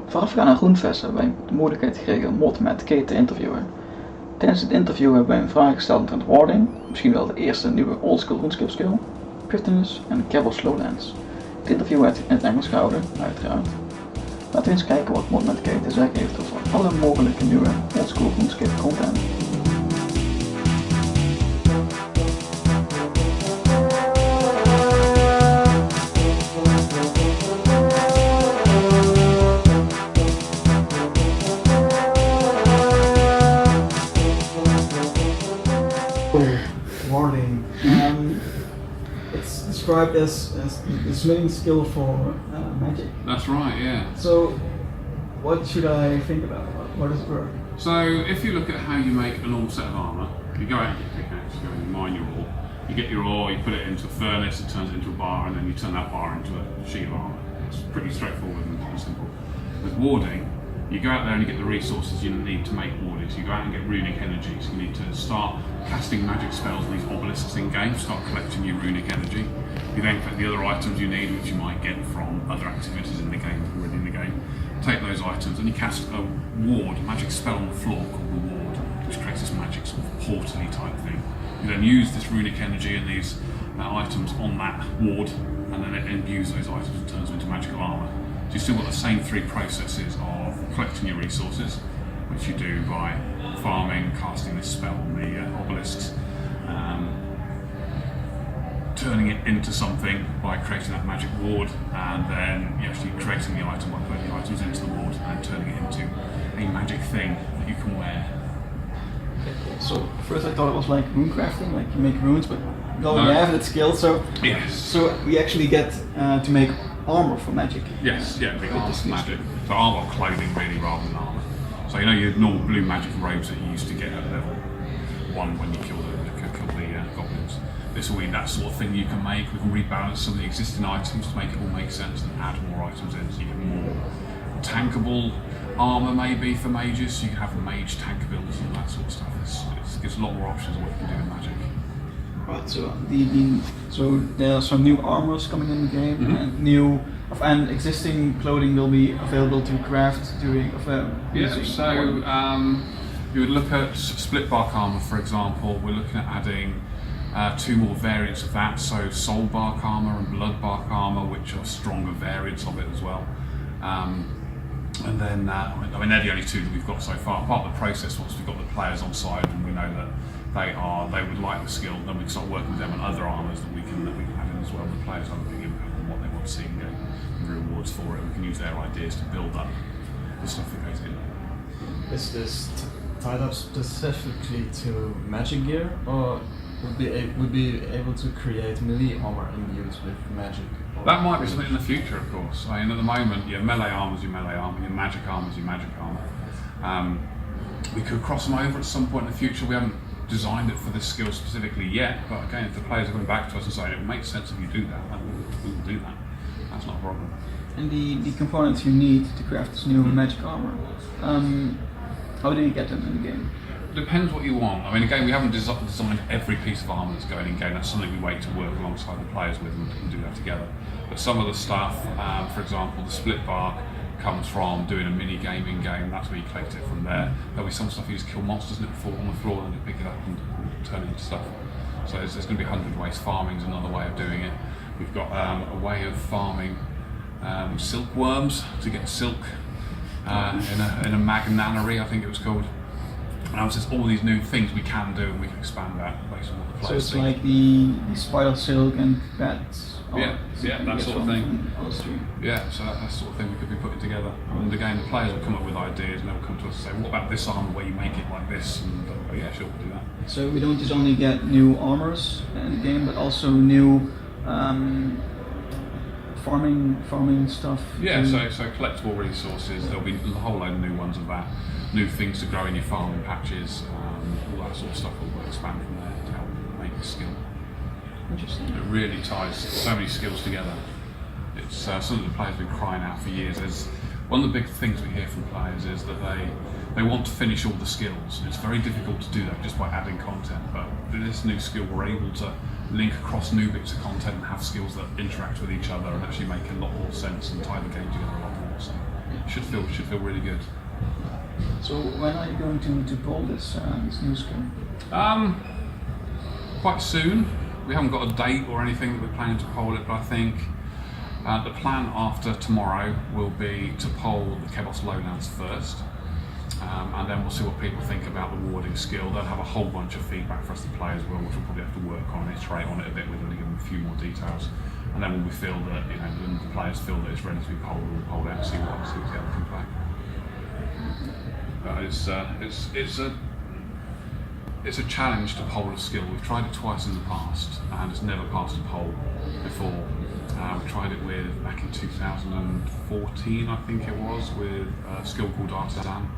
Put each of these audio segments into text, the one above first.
Voorafgaand aan Runefest hebben wij de mogelijkheid gekregen Mod met Kate te interviewen. Tijdens het interview hebben wij een vraag gesteld omtrent warding, misschien wel de eerste nieuwe oldschool RuneScape skill, Prifddinas en Kebos Lowlands. Het interview werd in het Engels gehouden, uiteraard. Laten we eens kijken wat Mod met Kate te zeggen heeft over alle mogelijke nieuwe oldschool RuneScape content. Warding. It's described as the smithing skill for magic. That's right, yeah. So, what should I think about? What does it work? So, if you look at how you make a normal set of armour, you go out and get your pickaxe, you go and mine your ore. You get your ore, you put it into a furnace, it turns it into a bar, and then you turn that bar into a sheet of armour. It's pretty straightforward and simple. With warding, you go out there and you get the resources you need to make warding. So you go out and get runic energy. So you need to start casting magic spells on these obelisks in game, start collecting your runic energy. You then collect the other items you need, which you might get from other activities in the game, already in the game. Take those items and you cast a ward, a magic spell on the floor called the ward, which creates this magic sort of portally type thing. You then use this runic energy and these items on that ward, and then it imbues those items and turns them into magical armour. So you've still got the same three processes of collecting your resources, which you do by farming, casting this spell on the obelisks, turning it into something by creating that magic ward, and then you're actually creating the item by putting the items into the ward and turning it into a magic thing that you can wear. So first I thought it was like rune crafting, like you make runes, but no, we have that skill, so yes. So we actually get to make armor for magic. Yes, yeah, the armor for magic. So armor or clothing really rather than armor. So you know your normal blue magic robes that you used to get at level 1 when you kill the goblins. This will be that sort of thing you can make. We can rebalance some of the existing items to make it all make sense and add more items in, so you get more tankable armor maybe for mages. So you can have mage tank builds and that sort of stuff. It gives a lot more options of what you can do in magic. Right, so there are some new armors coming in the game, and existing clothing will be available to craft during. You would look at split bark armor, for example. We're looking at adding 2 more variants of that. So soul bark armor and blood bark armor, which are stronger variants of it as well. And then, they're the only 2 that we've got so far. Part of the process, once we've got the players on side and we know that they would like the skill, then we can start working with them on other armors that we can add in as well. The players have a big impact on what they want to see and the rewards for it. We can use their ideas to build up the stuff that goes in. Is this tied up specifically to magic gear, or would be able to create melee armor imbued with magic? That might be something in the future, of course. I mean, at the moment, your melee armor is your melee armor, your magic armor is your magic armor. We could cross them over at some point in the future. We haven't designed it for this skill specifically yet, but again, if the players are coming back to us and saying it makes sense if you do that, then we will do that. That's not a problem. And the components you need to craft this new magic armor, how do you get them in the game? Depends what you want. I mean, again, we haven't designed every piece of armour that's going in game. That's something we wait to work alongside the players with and do that together. But some of the stuff, for example, the split bark comes from doing a mini game in game. That's where you collect it from there. There'll be some stuff you just kill monsters and it will fall on the floor and you pick it up and turn it into stuff. So there's going to be 100 ways. Farming is another way of doing it. We've got a way of farming silkworms to get silk in a magnannery, I think it was called. And there's all these new things we can do and we can expand that based on what the players So it's think. like the spider silk and bats. Yeah, that sort of thing. Yeah, so that's the sort of thing we could be putting together. And again, the players will come up with ideas and they'll come to us and say, what about this armour where you make it like this? And yeah, sure, we'll do that. So we don't just only get new armors in the game, but also new farming stuff. Yeah, so collectible resources, there'll be a whole load of new ones of that. New things to grow in your farming patches, all that sort of stuff will expand from there to help make a skill. Interesting. It really ties so many skills together. It's something the players have been crying out for years. One of the big things we hear from players is that they want to finish all the skills. It's very difficult to do that just by adding content, but with this new skill we're able to link across new bits of content and have skills that interact with each other and actually make a lot more sense and tie the game together a lot more. So should feel really good. So when are you going to pull this new skill? Quite soon. We haven't got a date or anything that we're planning to poll it, but I think the plan after tomorrow will be to poll the Kebos Lowlands first, and then we'll see what people think about the warding skill. They'll have a whole bunch of feedback for us to play as well, which we'll probably have to work on, iterate on it a bit with them, give them a few more details. And then when we feel that, when the players feel that it's ready to be polled, we'll poll it and see what the other can play. It's a challenge to poll a skill. We've tried it twice in the past and it's never passed a poll before. We tried it back in 2014, I think it was, with a skill called Artisan.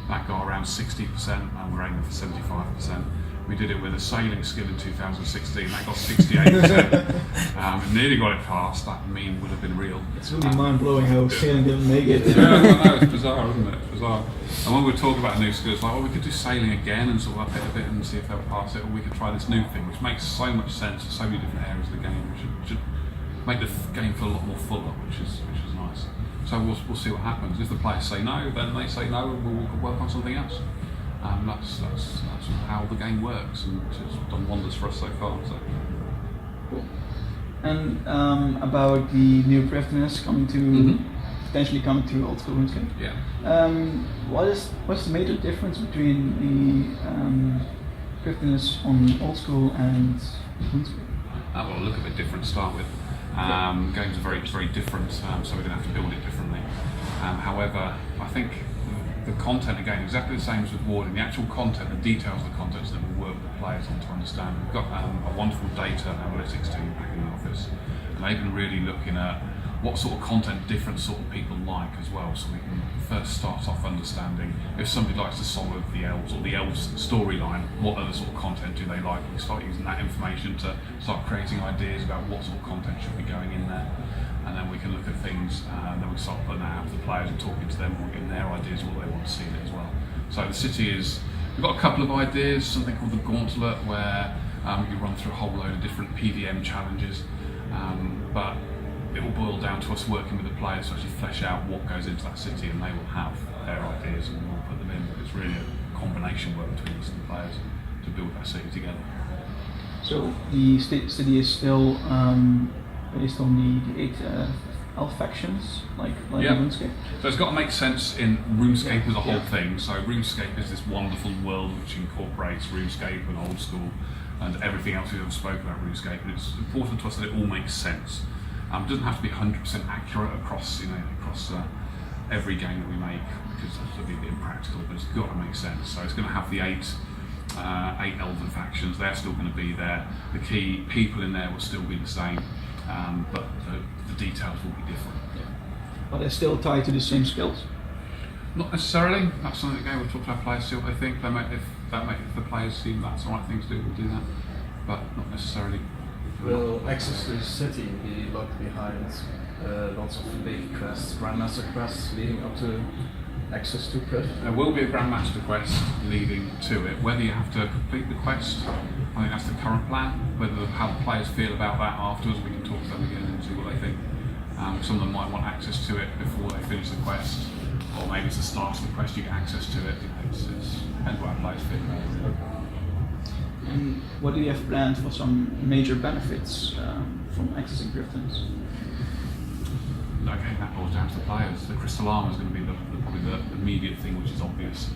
That got around 60% and we're aiming for 75%. We did it with a sailing skill in 2016, that got 68%. It nearly got it past, that meme would have been real. It's really mind-blowing how sailing didn't make it. Yeah, I know, it's bizarre, isn't it? It's bizarre. And when we talk about new skills, like, we could do sailing again and sort of up it a bit and see if they'll pass it, or we could try this new thing, which makes so much sense in so many different areas of the game. We should make the game feel a lot more fuller, which is nice. So we'll see what happens. If the players say no, then they say no, and we'll work on something else. That's how the game works, and it's done wonders for us so far. So. Cool. And about the new Prifddinas potentially coming to old school RuneScape. Yeah. What's the major difference between the Prifddinas on old school and RuneScape? Well, a little bit different to start with. Games are very different, so we're going to have to build it differently. However, I think the content, again, exactly the same as with warding. The actual content, the details of the content that we work with the players on to understand. We've got a wonderful data analytics team back in the office, and they've been really looking at what sort of content different sort of people like as well, so we can first start off understanding if somebody likes the Song of the Elves or the Elves storyline, what other sort of content do they like. We start using that information to start creating ideas about what sort of content should be going in there. And then we can look at things, and then we start putting that out to the players and talking to them and getting their ideas of what they want to see in it as well. So the city we've got a couple of ideas, something called the Gauntlet, where we can run through a whole load of different PVM challenges, but it will boil down to us working with the players to actually flesh out what goes into that city, and they will have their ideas and we'll put them in. But it's really a combination work between us and the players to build that city together. So the city is still based on the 8 elf factions, like RuneScape? So it's got to make sense in RuneScape as a whole thing. So RuneScape is this wonderful world which incorporates RuneScape and old school and everything else we've ever spoken about RuneScape, and it's important to us that it all makes sense. It doesn't have to be 100% accurate across every game that we make, because that would be a bit impractical, but it's got to make sense. So it's going to have the 8 elven factions, they're still going to be there. The key people in there will still be the same, but the details will be different. Yeah. But they're still tied to the same skills? Not necessarily. That's something again we'll talk to our players, see what they think. If the players seem that's the right thing to do, we'll do that. But not necessarily. Will access to the city be locked behind lots of big quests, Grandmaster quests leading up to access to Priv? There will be a Grandmaster quest leading to it. Whether you have to complete the quest, I think that's the current plan. How the players feel about that afterwards, we can talk to them again and see what they think. Some of them might want access to it before they finish the quest, or maybe it's the start of the quest you get access to it. It depends what our players feel about it. And what do you have planned for some major benefits from accessing Prifddinas? Okay, that boils down to the players. The crystal armor is going to be probably the immediate thing, which is obvious.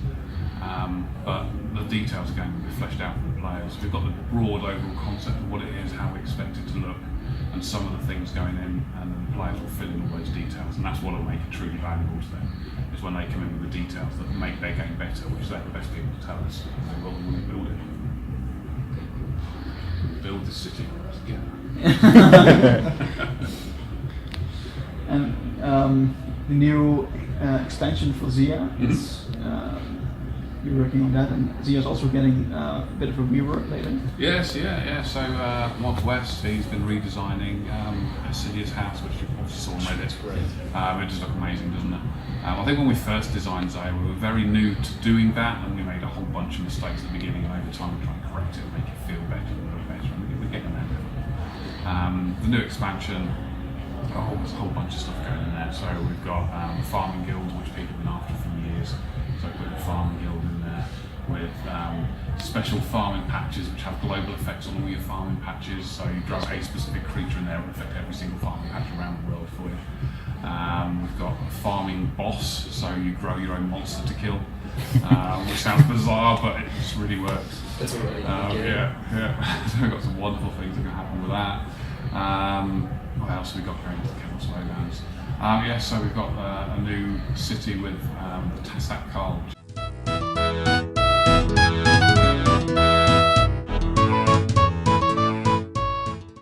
But the details again will be fleshed out for the players. We've got the broad overall concept of what it is, how we expect it to look, and some of the things going in, and then the players will fill in all those details, and that's what will make it truly valuable to them. Is when they come in with the details that make their game better, which they're the best people to tell us. Well, we will build it. Build this city together. And the new expansion for Zia, you're working on that, and Zia's also getting a bit of a rework later. Yes, yeah. So Mod West, he's been redesigning Assidia's house, which you probably saw on Reddit. It just looks amazing, doesn't it? I think when we first designed Zia, we were very new to doing that, and we made a whole bunch of mistakes at the beginning, and over time we tried to correct it and make it feel better and look better, and we're getting there. The new expansion, there's a whole bunch of stuff going in there. So we've got the farming guild, which special farming patches which have global effects on all your farming patches. So you drop a specific creature in there, it will affect every single farming patch around the world for you. We've got a farming boss, so you grow your own monster to kill, which sounds bizarre, but it just really works. That's a really Yeah. So we've got some wonderful things that can happen with that. What else have we got going to the Kebos Lowlands? So we've got a new city with the Tassak Carl.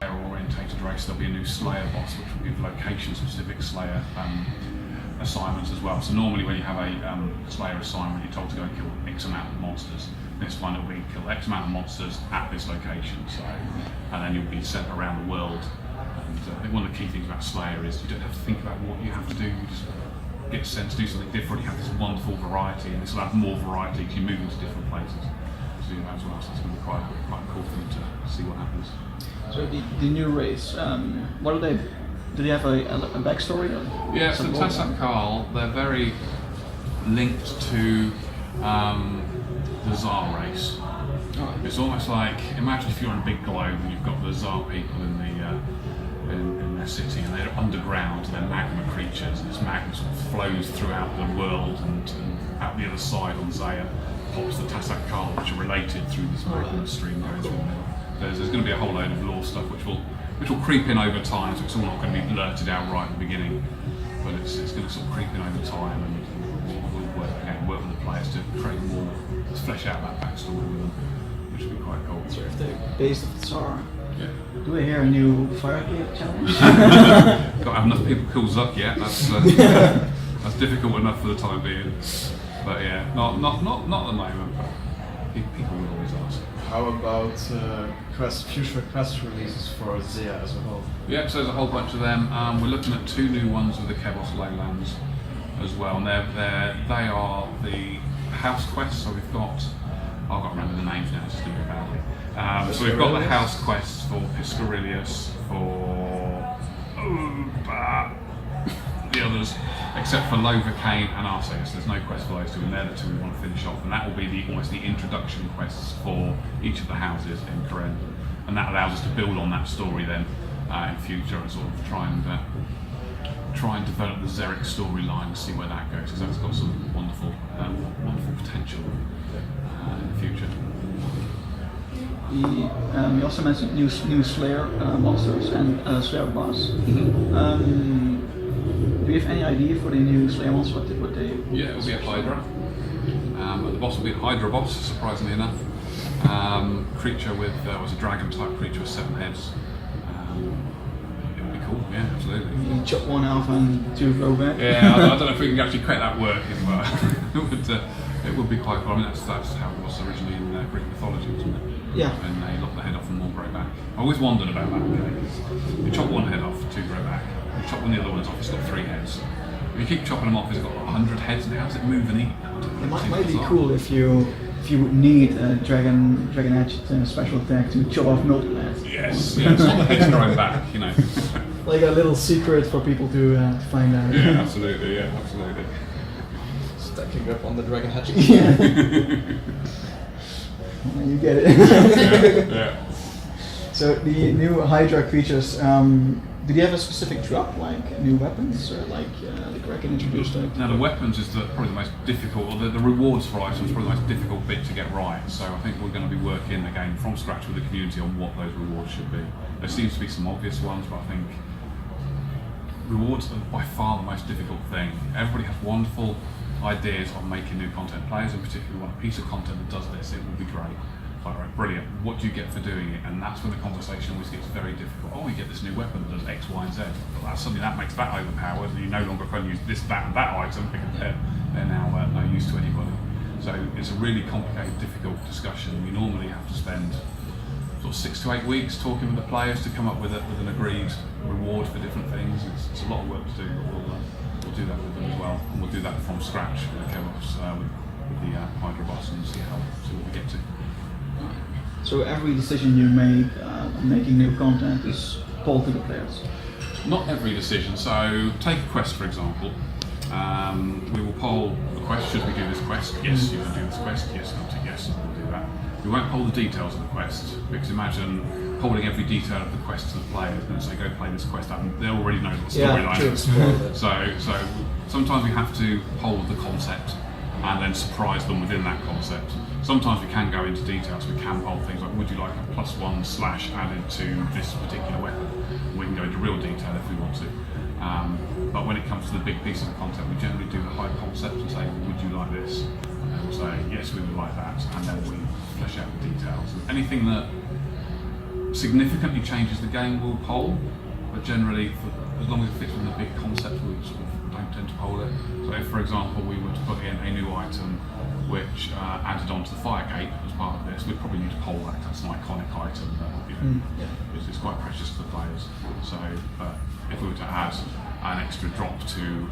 Orientated race, there'll be a new Slayer boss, which will give location-specific Slayer assignments as well. So normally when you have a Slayer assignment, you're told to go and kill X amount of monsters. This one will be kill X amount of monsters at this location. So, and then you'll be sent around the world. And I think one of the key things about Slayer is you don't have to think about what you have to do. You just get sent to do something different. You have this wonderful variety, and this will have more variety because you move into different places to do that as well. So it's going to be quite a cool thing to see what happens. So the new race, what do they? Do they have a backstory? Yeah, so Tassak Carl, they're very linked to the Tsar race. Oh. It's almost like, imagine if you're on a big globe and you've got the Tsar people in their city, and they're underground, they're magma creatures, and this magma sort of flows throughout the world, and out the other side on Zaya pops the Tassak Carl, which are related through this magma stream going through there. There's going to be a whole load of lore stuff which will creep in over time, so it's all not going to be blurted out right at the beginning, but it's going to sort of creep in over time, and we'll work with the players to create more, to flesh out that backstory with them, which will be quite cool. So if they're based off the Tsar, Yeah. do we hear a new Firegate challenge? Don't have enough people called Zuck yet. That's that's difficult enough for the time being. But yeah, not at the moment. But people will always ask. How about future quest releases for Zia as a whole? Yeah, so there's a whole bunch of them. We're looking at 2 new ones with the Kebos Lowlands as well, and they are the house quests. So we've got, I've got to remember the names now, it's just doing it badly. So we've got the house quests for Piscarilius, for the others, except for Lovacaine and Arceus. There's no quest for those 2, and they're the 2 we want to finish off, and that will be almost the introduction quests for each of the houses in Karen, and that allows us to build on that story then in future and sort of try and develop the Xeric storyline and see where that goes, because that's got some wonderful potential in the future. You also mentioned new Slayer monsters and Slayer boss. Do you have any idea for the new Slayer monster? What they? Yeah, it'll be a Hydra. The boss will be a Hydra boss, surprisingly enough. Creature with was a dragon type creature with 7 heads. It would be cool. Yeah, absolutely. You chop one off and 2 grow back. Yeah, I don't know if we can actually create that working, but it would be quite cool. I mean, that's how it was originally in Greek mythology, wasn't it? Yeah. And they lopped the head off and more grow back. I always wondered about that. You chop one head off, 2 grow back. You chop one of the other ones off, it's got 3 heads. If you keep chopping them off, it's got 100 heads. Now, how does it move and eat? It might be cool if you would need a dragon edge special attack to chop off multiple heads. Yes, yeah, it's not the heads growing back, you know. Like a little secret for people to find out. Yeah, absolutely, yeah, absolutely. Stacking up on the dragon hatching. Yeah. You get it. Yeah. So the new Hydra creatures, do they have a specific drop, like new weapons, or like the Kraken introduced? Now the weapons is probably the most difficult, or the rewards for items is probably the most difficult bit to get right. So I think we're going to be working again from scratch with the community on what those rewards should be. There seems to be some obvious ones, but I think rewards are by far the most difficult thing. Everybody has wonderful ideas on making new content. Players in particular want a piece of content that does this, it will be great. Like, right, brilliant, what do you get for doing it? And that's when the conversation always gets very difficult. Oh, you get this new weapon that does X, Y, and Z. But that's something that makes that overpowered, and you no longer can use this, that, and that item because they're now no use to anybody. So it's a really complicated, difficult discussion. We normally have to spend sort of 6 to 8 weeks talking with the players to come up with an agreed reward for different things. It's a lot of work to do, but we'll do that with them as well. And we'll do that from scratch with the Kebos, with the Hydra boss, and see what we get to. So every decision you make making new content is told to the players? Not every decision. So take a quest, for example. We will poll the quest. Should we do this quest? Yes, you can do this quest. Yes, I'll take yes, we'll do that. We won't poll the details of the quest, because imagine polling every detail of the quest to the players and say go play this quest out, and they already know what the storyline is. So sometimes we have to poll the concept and then surprise them within that concept. Sometimes we can go into details. We can poll things like, would you like a +1 / added to this particular weapon? We can go into real detail if we want to. But when it comes to the big piece of the content, we generally do the high concept and say, well, would you like this? And we'll say, yes, we would like that, and then we flesh out the details. And anything that significantly changes the game, we'll poll, but generally, as long as it fits within the big concept, we sort of don't tend to poll it. So if, for example, we were to put in a new item which added onto the fire cape as part of this, we'd probably need to poll that. That's an iconic item that is quite precious to the players. So if we were to add an extra drop to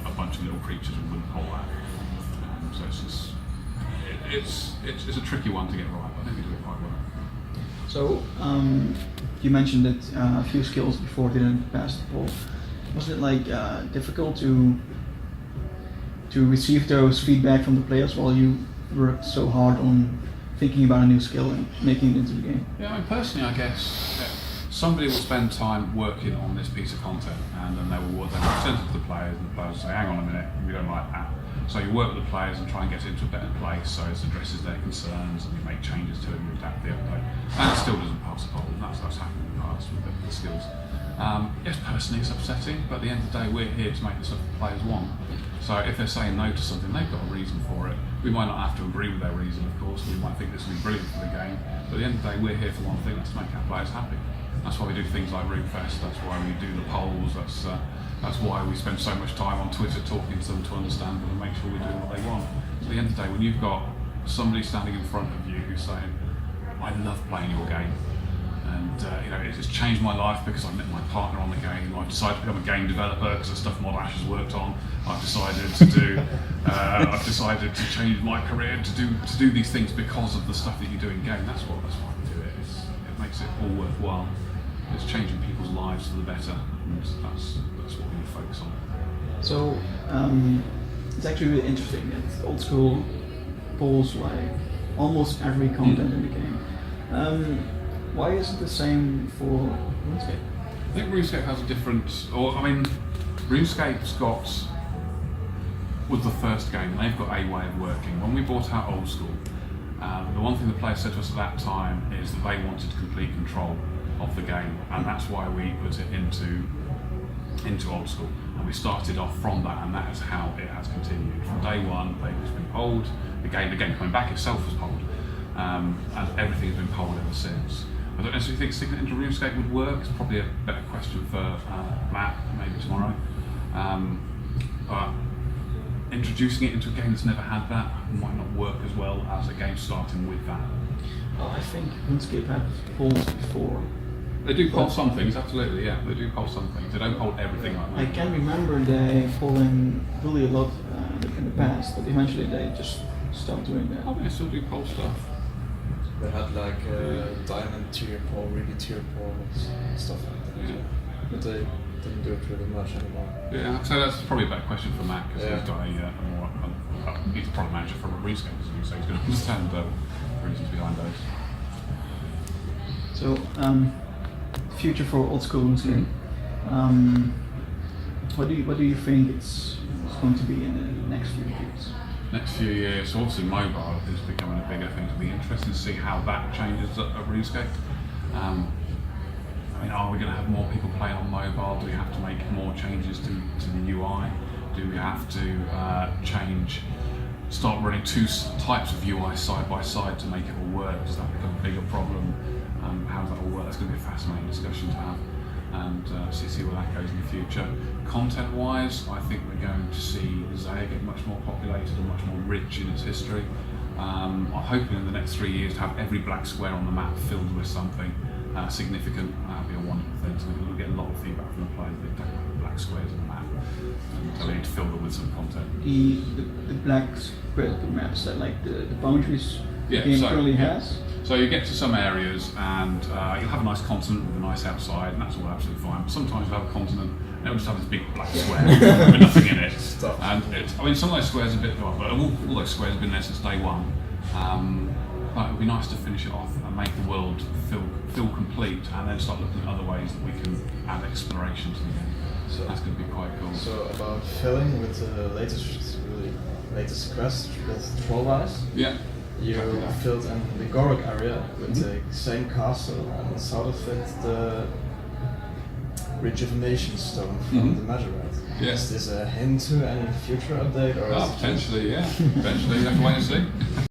a bunch of little creatures, we wouldn't poll that. So it's a tricky one to get right, but I think we do it quite well. So you mentioned that a few skills before didn't pass the poll. Was it like difficult to receive those feedback from the players while you worked so hard on thinking about a new skill and making it into the game? Yeah, I mean, personally, I guess somebody will spend time working on this piece of content, and then they will present it to the players, and the players will say, hang on a minute, we don't like that. So you work with the players and try and get it into a better place so it addresses their concerns, and you make changes to it and you adapt the update. And it still doesn't pass the poll, and that's happened in the past with the skills. Yes, personally it's upsetting, but at the end of the day we're here to make the stuff the players want. So if they're saying no to something, they've got a reason for it. We might not have to agree with their reason, of course. We might think this will be brilliant for the game, but at the end of the day we're here for one thing, that's to make our players happy. That's why we do things like Runefest, that's why we do the polls, that's why we spend so much time on Twitter talking to them to understand them and make sure we're doing what they want. So at the end of the day, when you've got somebody standing in front of you who's saying, I love playing your game, and it's changed my life because I met my partner on the game, I've decided to become a game developer because of stuff Mod Ash has worked on, I've decided to change my career to do these things because of the stuff that you do in game. That's why we do it. It makes it all worthwhile. It's changing people's lives for the better, and that's what we need to focus on. So it's actually really interesting that old school polls like almost every content in the game. Why is it the same for RuneScape? I think RuneScape has a different, RuneScape's got, was the first game, and they've got a way of working. When we bought out Old School, the one thing the players said to us at that time is that they wanted complete control of the game, and that's why we put it into Old School. And we started off from that, and that is how it has continued. From day one, it's been polled, the game coming back itself was polled, and everything has been polled ever since. I don't necessarily think sticking it into RuneScape would work. It's probably a better question for Matt, maybe tomorrow. But introducing it into a game that's never had that might not work as well as a game starting with that. Well, I think RuneScape had polls before. They do poll some things, absolutely, yeah. They do poll some things. They don't poll everything like that. I can remember they polling really a lot in the past, but eventually they just stopped doing that. I think they still do poll stuff. They had like diamond tier poll, ruby tier polls, and stuff like that. Yeah. But they didn't do it really much anymore. Yeah, so that's probably a better question for Matt, because he's got he's a product manager for RuneScape, isn't he? So he's going to understand the reasons behind those. So, future for old school RuneScape. What do you think it's going to be in the next few years? Next few years, obviously mobile is becoming a bigger thing. To be interesting to see how that changes at RuneScape. Are we going to have more people playing on mobile? Do we have to make more changes to the UI? Do we have to start running two types of UI side by side to make it all work? Does that become a bigger problem? How does that all work? That's going to be a fascinating discussion to have, and see where that goes in the future. Content-wise, I think we're going to see Zaya get much more populated and much more rich in its history. I'm hoping in the next 3 years to have every black square on the map filled with something significant. That would be a wonderful thing. So we'll get a lot of feedback from the players that don't like the black squares on the map, and so we need to fill them with some content. The black squares, the maps that like the boundaries the game currently has. So you get to some areas and you'll have a nice continent with a nice outside, and that's all absolutely fine. But sometimes you'll have a continent It'll just have this big black square with nothing in it. Stuff. And I mean, some of those squares are a bit, but all those squares have been there since day one. But it would be nice to finish it off and make the world feel complete, and then start looking at other ways that we can add exploration to the game. So That's going to be quite cool. So about filling with the latest quest with Troll Eyes. Yeah. You Exactly that. filled in the Gorok area with the same castle, and south of it the rejuvenation stone from the Majorette. Yes. Is this a hint to any future update, or is it just Potentially, yeah. Eventually, you have to wait and see.